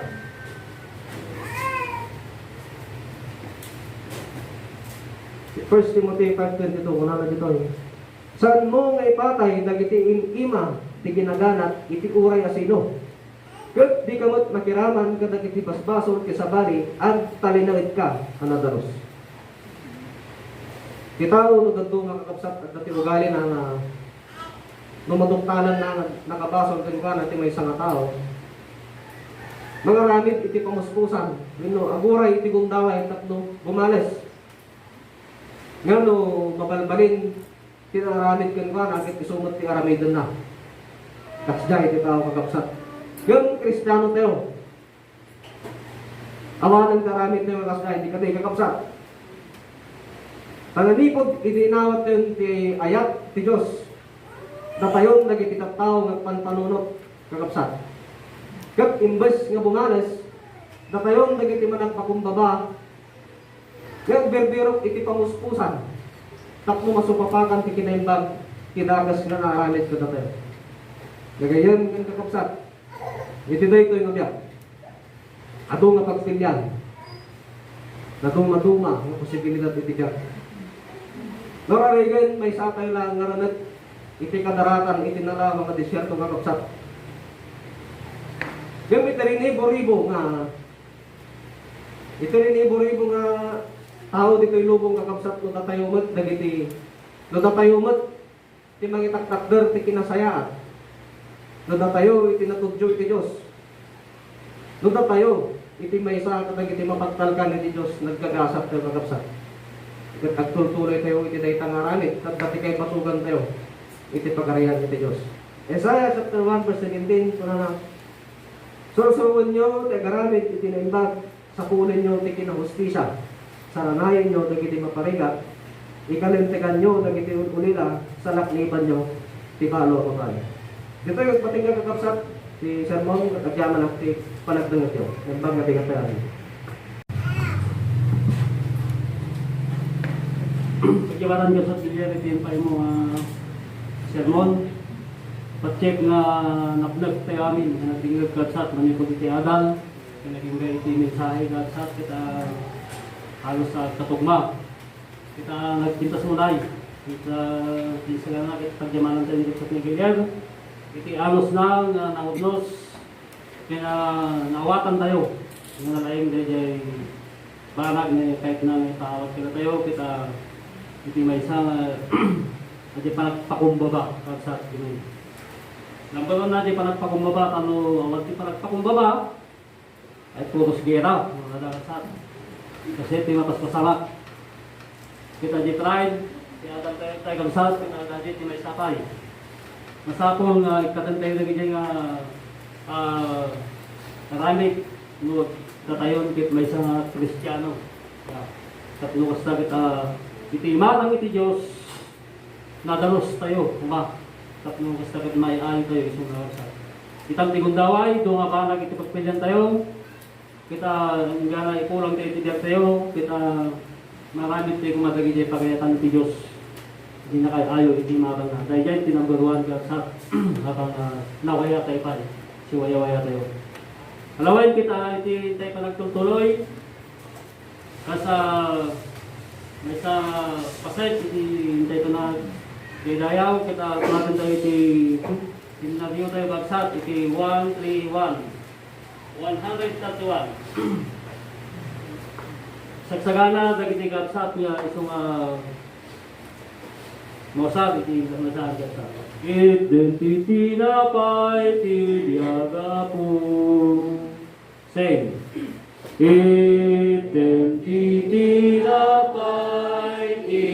First Timothy 5:22, kuna na dito. Saan mo nga ipatay, dagiti ima, ti ginaganat, iti uray asino. Kat di kamot makiraman kadag iti basbasol kisabali at talinawit ka anadaros. Kitao no dadto nga kakabsat at dati ugali na numaduktalan na nakabasol ken kana ti may nga tao. Mga ramit iti pamuspusan, wenno aguray iti gundaway tatlo gumales. Ngano mabalbalin tinaramit ken kana ket isumot ti aramidon na. Katsday iti tao kakabsat. Yung Kristiyano tayo, awanan karamit tayo kasday, hindi ka tayo kakapsat. Pananipod, itinawat tayo ti ayat, ti Diyos, na tayo nagititat tao ng panpanunot kakapsat. Kat imbes nga bumanes, na tayo nagitiman pakumbaba, yung berbirok iti pamuspusan, tapno masupapakan ti kinaimbag, kidagas na naaramit ko na tayo. Gagayon yung kakapsat. Iti dahi ito yung nabiyak. Ato nga pagpilyan. Naduma-duma ang posibilidad iti kaya. Nararigan may sakay lang ngaranat iti kadaratan iti nala mga disyerto kakapsat. Yung iti riniboribo nga tao dito yung lubong kakapsat no tatayumat dagiti no tatayumat ti mangitaktakder ti kinasayaan. Nada tayo, iti natudyo iti Diyos. Nada tayo, iti may isa katag iti mapagtalkan iti Diyos, nagkagasap tayo kakapsat. Agtultuloy tayo, iti daytang aramit, at dati kay pasugan tayo, iti pagarihan iti Diyos. Isaiah chapter 1 verse 17, kuna na, sursuwan nyo, ti agaramit, iti naimbag, sakulin nyo, ti kinahustisya, saranayin nyo, dagiti maparigat, ikalintikan nyo, dagiti ulila, sa laklipan nyo, ti palo papay. Dito yung patinggan kakapsat, si sermon, agyaman ang ti panagdangat yun. Yung bang natingat tayo. Pagkibaran ka sa pilya, ito yung pa yung mga sermon. pacheck nga napnag tayo amin, na nagtingag katsat, manipod iti adal, kaya naging gaya iti mensahe katsat, kita halos sa katugma. Kita nagpintas munay, kita disagana na kita pagyamanan tayo nito sa pinagigil, iti alos na nangudnos, kaya naawatan tayo, yung nalaing dahil banag na kahit na may tawag kita tayo, kita iti may isang adi panagpakumbaba katsat ginoy. Number 1 na di panagpakumbaba, ano awag di panagpakumbaba ay puros gera, mga katsat. Kasi iti mapaspasalak. Kita di tried, kaya tayo katsat, kita di may sapay. Masapong ikatantay na ganyan nga naramit, no, katayon kit may isang Kristiyano. Tatlo kasta kita iti imatang iti Diyos nadalos tayo, kuma tapno kasta kit may ayon tayo isang narasa. Kitang tigundaway, doon nga banag iti pagpilyan tayo, kita nga ipulang tayo iti diyak tayo, kita maramit tayo kumadagi tayo pagayatan iti Diyos. Hindi na kayo ayo, iti imatang na. Dahil dyan, tinambaruan ka sa habang nawaya tayo pa, siwaya-waya tayo. Alawain kita, iti tayo pa nagtutuloy, kasa may sa paset, iti hintay ito na dayaw, kita kumatin tayo iti tinagyo tayo bagsat, iti 131. Sagsagana, dagiti bagsat niya, isang mosag, iti masag bagsat. Identity na pa, iti diaga po. Sing. Identity na pa, iti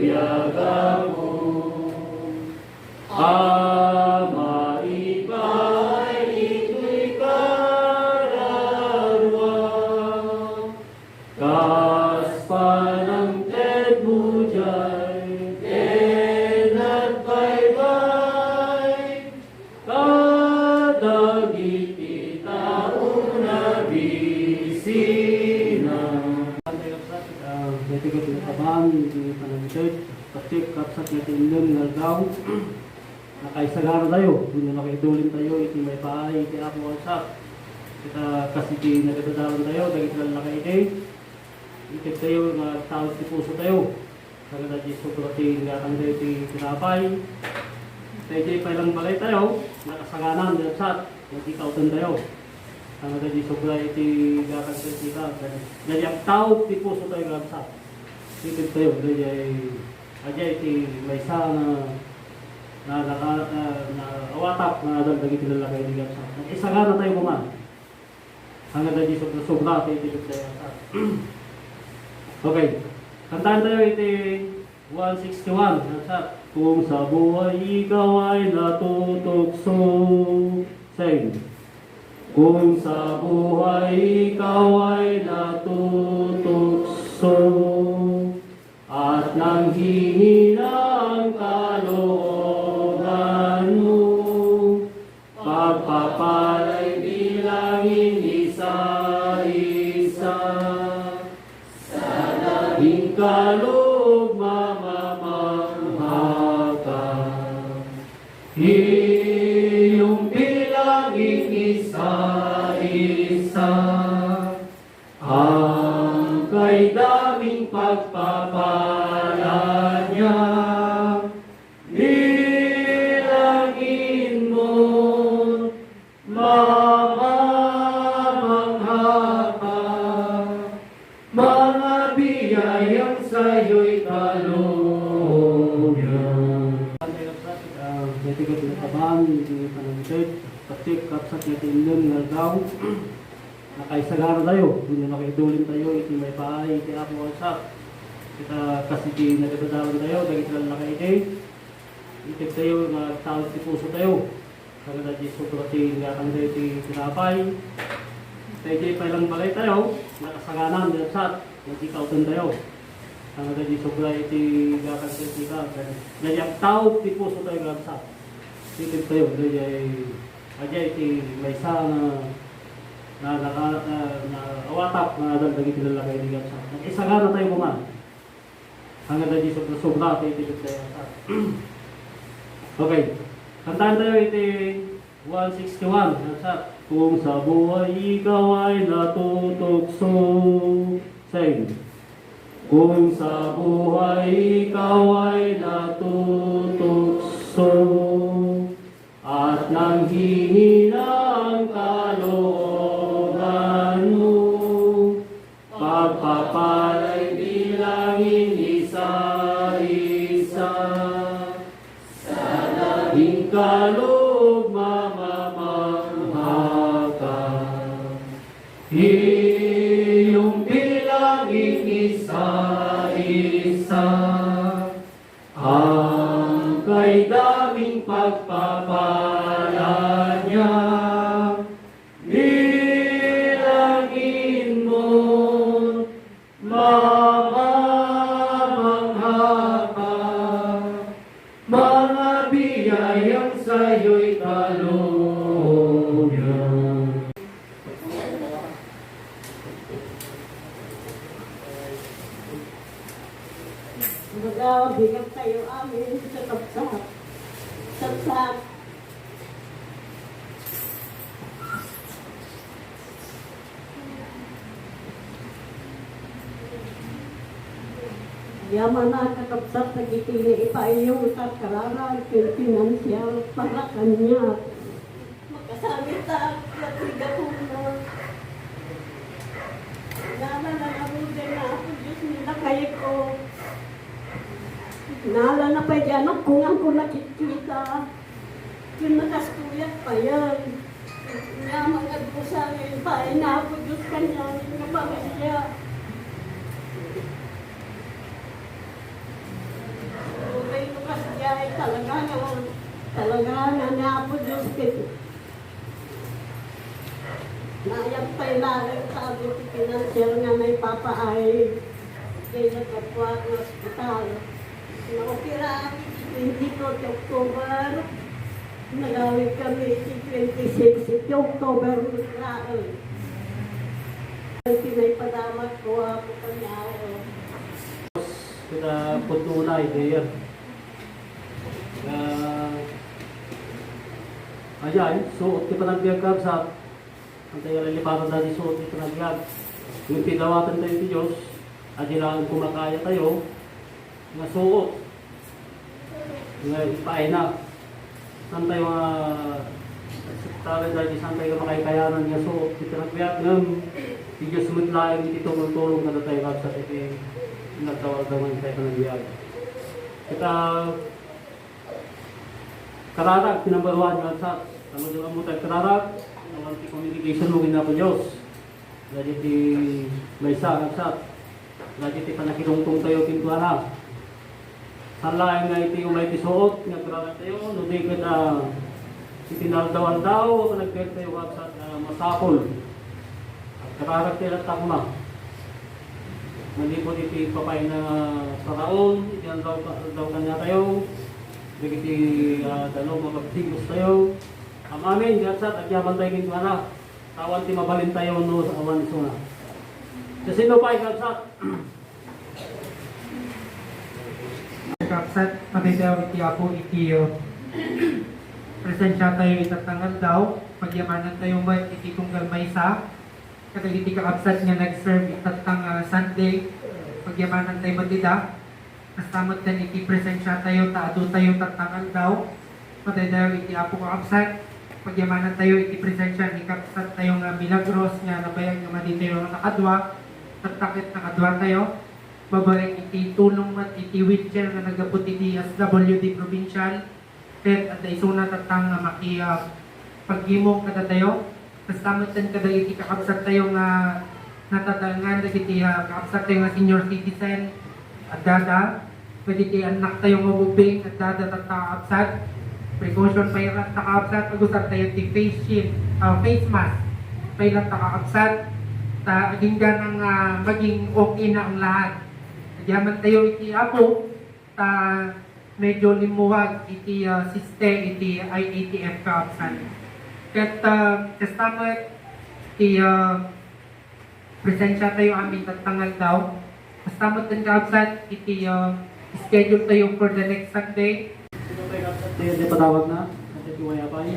diaga po. Ama iba'y ito'y kararwa, kaspa ng ted mo dyan, at baybay, kadagiti tao na bisina. Dito ko tinatabahan, hindi panamitot, patik, kapsat na tinilong nalgaw, nakaisagara tayo, hindi nakaidulin tayo, iti may pahay, iti ako wasak. Kita kasi iti nagadadalan tayo, dagit lang nakaide, itik tayo, nagtawag ti puso tayo. Sagada di sobrati ngatang tayo iti tinapay. Tayo di pailang balay tayo, nakasaganan, dinapsat, nagkikautan tayo. Sagada di sobrati iti gatang tayo iti gatang. Jadi ang tawag ti puso tayo dinapsat. Itik tayo, jadi aja iti may isa na awatap na dagdag itilalakay di gansa. Isagana tayo kuman. Hanggang na di sobra tayo itilip tayo. Okay. Kantaan tayo iti 161. Kung sa buhay ikaw ay natutokso. Sing. Kung sa buhay ikaw ay natutokso. At nang hihina ang kalooban mo, pagpapalay bilangin isa-isa. Sa naging kaloob mamamanghakan, iyong bilangin isa-isa. Ang kay daming pagpapala niya, bilangin mo, mamamanghakan, mga biyayang sa'yo'y kalooban. Dito ko tinatabahan, hindi panamitot, patik, kapsat, natinilong, nalgaw, nakaisagara tayo, hindi nakaidulin tayo, iti may pahay, iti ako wasak. Kita kasi iti nagadadalan tayo, dagit lang nakaide, itik tayo, nagtawag ti puso tayo. Sagada di sobrati ngatang tayo iti tinapay. Tayo di pailang balay tayo, nakasaganan, dinapsat, nagkikautan tayo. Sagada di sobra iti gatang tayo iti gatang. Jadi ang tawag ti puso tayo dinapsat. Itik tayo, jadi aja iti may isa na awatap na dagdag itilalakay di gansa. Isagana tayo kuman. Hanggang na di sobra tayo itilip tayo. Okay. Kantahan tayo iti 161. Kung sa buhay ikaw ay natutokso. Sing. Kung sa buhay ikaw ay natutokso at nanghihina ang kalooban mo, pagpapalay bilangin isa-isa sa naging kaloob mamamanghakan. Iyong bilangin isa-isa ang kay daming pagpapala niya. Bilangin mo, mamamanghakan, mga biyayang sa'yo'y kaloob niya. Magabigat tayo amin sa kapsat. Sapsat. Yaman na kakapsat na gitili ipayong sa kararan pinansyal para kanya. Makasamit ta at ligapunan. Nala na nabutin na ako Diyos nila kayo ko. Nala na pa dyan ako kung ako nakikita. Yung nakastuyat pa yan. Nga mga busanin pa ay na ako Diyos kanya. Nga pamilya. Okay ito kasi ay talaga na niya ako Diyos kanya. Nayang pailalang sabi ko pinansyal nga may papaay. Kaya nagkapwa ng ospital. Naopera kami 22 October. Nagawin kami 26 October. May padamat ko ako kanya. Kita puntunay there. Ayan, suot kita nagbiag sa ang tayo lilipatan natin suot kita nagbiag. Yung tinawatan tayo ti Diyos, adilaan kumakaya tayo, nga suot, nga ipaay na. Saan tayo mga saktalan dahil saan tayo makikayanan nga suot kita nagbiag. Ngam, ti Diyos sumutlayan dito tulong na tayo kapsa iti nagtawag-daman tayo nagbiag. Kita kararag, pinambaruan nga sa ano doon mo tayo kararag, ang communication mo gina po Diyos. Lagi ti maysa nagsat. Lagi ti panakilungtong tayo kintuana. Sanlaing nga iti umay ti suot, nga kararag tayo, nuday kita itinaldawan daw, nagkaya tayo waksat masapol. At kararag tayo at takma. Malipot iti papay na paraon, iyan daw kanya tayo. Bigiti dalaw mapagtigos tayo. Amin, gatsat, agyaman tayo kintuana. Tawan ti mabalin tayo no sa awan suna. Sa sino pa gatsat? Kapsat, matidaw iti ako iti presensya tayo itatangal daw, pagyamanan tayo ba iti tunggal maysa, katag iti kakapsat nga nag-serve itatang Sunday, pagyamanan tayo matida, kastamot kan iti presensya tayo, taado tayo tatangal daw, matidaw iti ako kakapsat, pagyamanan tayo iti presensya ni kapsat tayo nga milagros nga nabayang nga madi tayo nakadwa, tatakit nakadwa tayo, babareng iti tulong mat iti wheelchair nga nagapot iti SWD provincial at isuna tatang nga maki paggimong kada tayo kastamot tan kada iti kakapsat tayo nga natatangan iti kakapsat tayo nga senior citizen at dada pwede iti anak tayo nga bubing at dada tatakapsat precaution pa yung takapsat pag-usap tayo iti face shield face mask pa yung takapsat aging ganang maging okay na ang lahat. Yaman tayo iti apo, medyo limuwag iti siste, iti IATF kaapsan. Kat kastamat, iti presensya tayo amin tatangal daw. Kastamat ng kaapsan, iti schedule tayo for the next Sunday. Sino tayo kapsat tayo, di patawag na? At sumayapay.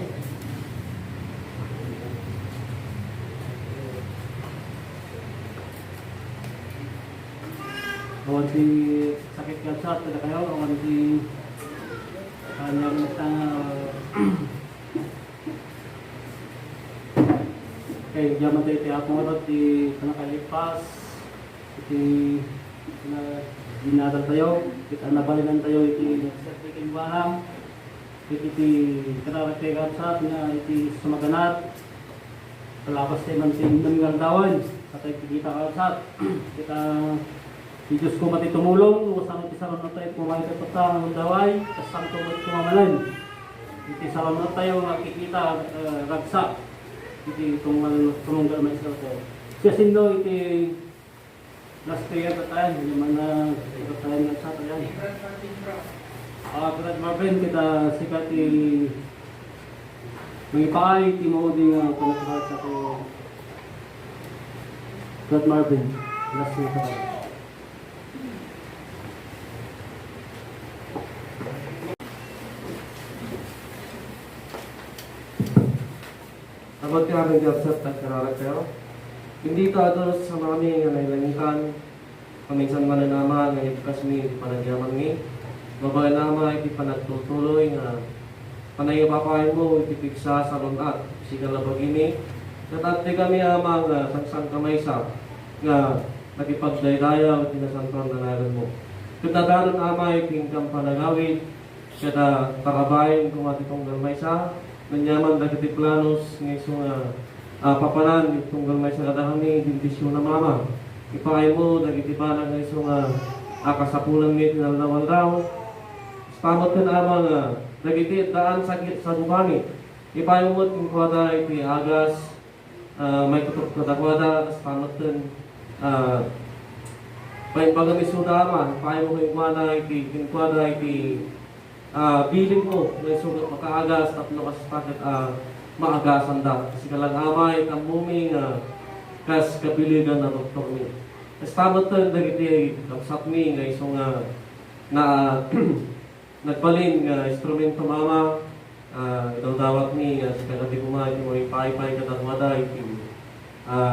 Awan si sakit kalsat kada kayo, awan si kanyang isang kay jaman tayo tiyak mo ito di kanakalipas iti na dinadal tayo kita nabalinan tayo iti nagsertikin barang iti kararakay kalsat na iti sumaganat kalapas tayo man tayo namingang dawan sa tayo kita kalsat kita di Diyos ko mati tumulong, usang iti salam na tayo kumain ka patang ng daway, kasang tumot kumamalan. Iti salam na tayo makikita ragsak. Iti tumunggal may sila ko. Siya sindo iti last year ka tayo, hindi man na ito tayo ragsak tayo. Brad Marvin, kita sikat mangipaay, iti mo din kumakakat sa ko. Brad Marvin, last year ka tayo. Abot ka namin Joseph at karakter. Hindi ka ados sa mami nga nailangitan. Paminsan man na naman nga ibukas mi panagyaman mi. Mabay naman iti panagtutuloy nga panayapapain mo iti piksa sa lunat. Sigalabag ini. Natati kami amang sangsang kamay sa nga nakipagdaydayaw iti nasantuan na nagan mo. Kutadaran amay tingkang panagawid. Kada tarabayin kung atitong galmay sa nanyaman dagiti planos ng isong papanan itong galmay sa kadahami dindisyon na mama ipakay mo dagiti panag ng isong kasapulan ni tinalawal daw stamot ka na amang dagiti daan sa gubani ipakay mo itong kwada iti agas may tutok na dakwada stamot ka paimbagan ni Sudama ipakay mo itong kwada iti biling mo na isugat makaagas tapno kasi bakit maagasan da kasi kalang amay kamuming kas kabiligan na doktor ni estabot na dagiti kapsat mi nga isong na nagbalin nga instrumento mama idawdawat mi sa kagati kumay mo ipay-pay katatwada iti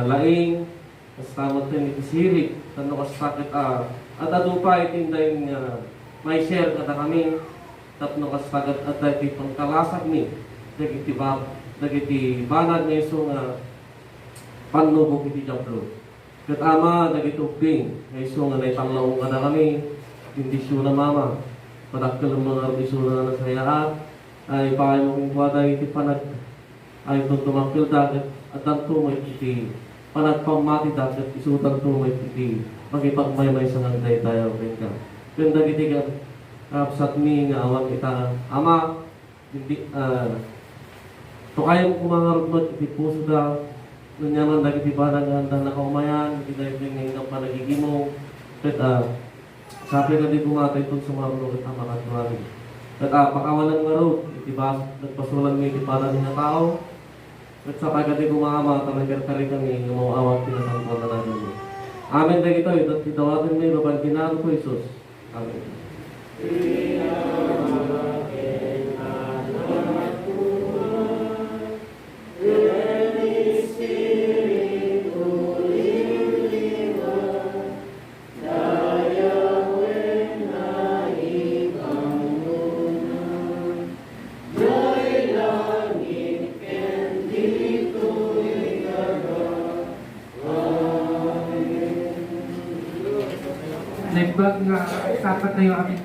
laing estabot na iti sirik tapno kasi bakit at adupa itinday may share kada kami tapno kastagat at dati pangkalasag ni dagiti banag na isong panlubog iti jablo. Kat ama dagiti ubing na isong naitanglaw ka na kami indisyon na mama padakkel mga indisyon na nasayaat ay pakay mo kung kwada iti panag ay itong tumakil dagat at ang tumay iti panagpamati dagat isutang tumay iti magipagmaymay sa nagday tayo ka. Kung dagiti ka kapsat mi nga awan kita ama hindi to kayong kumangarot iti puso da nanyaman dagiti banag handa na kaumayan iti dagiti nga panagigimo ket sabi ka di bumatay itong sumarunod at makatuwari ket pakawalan nga rod iti nagpasulan mi iti banag nga tao ket sabi ka di kumama talagang kami nga mauawag pinasangkot na natin amen dagito iti dawatin mi baban kinaro ko Isus amen. Nagbag nga sapat na yung aming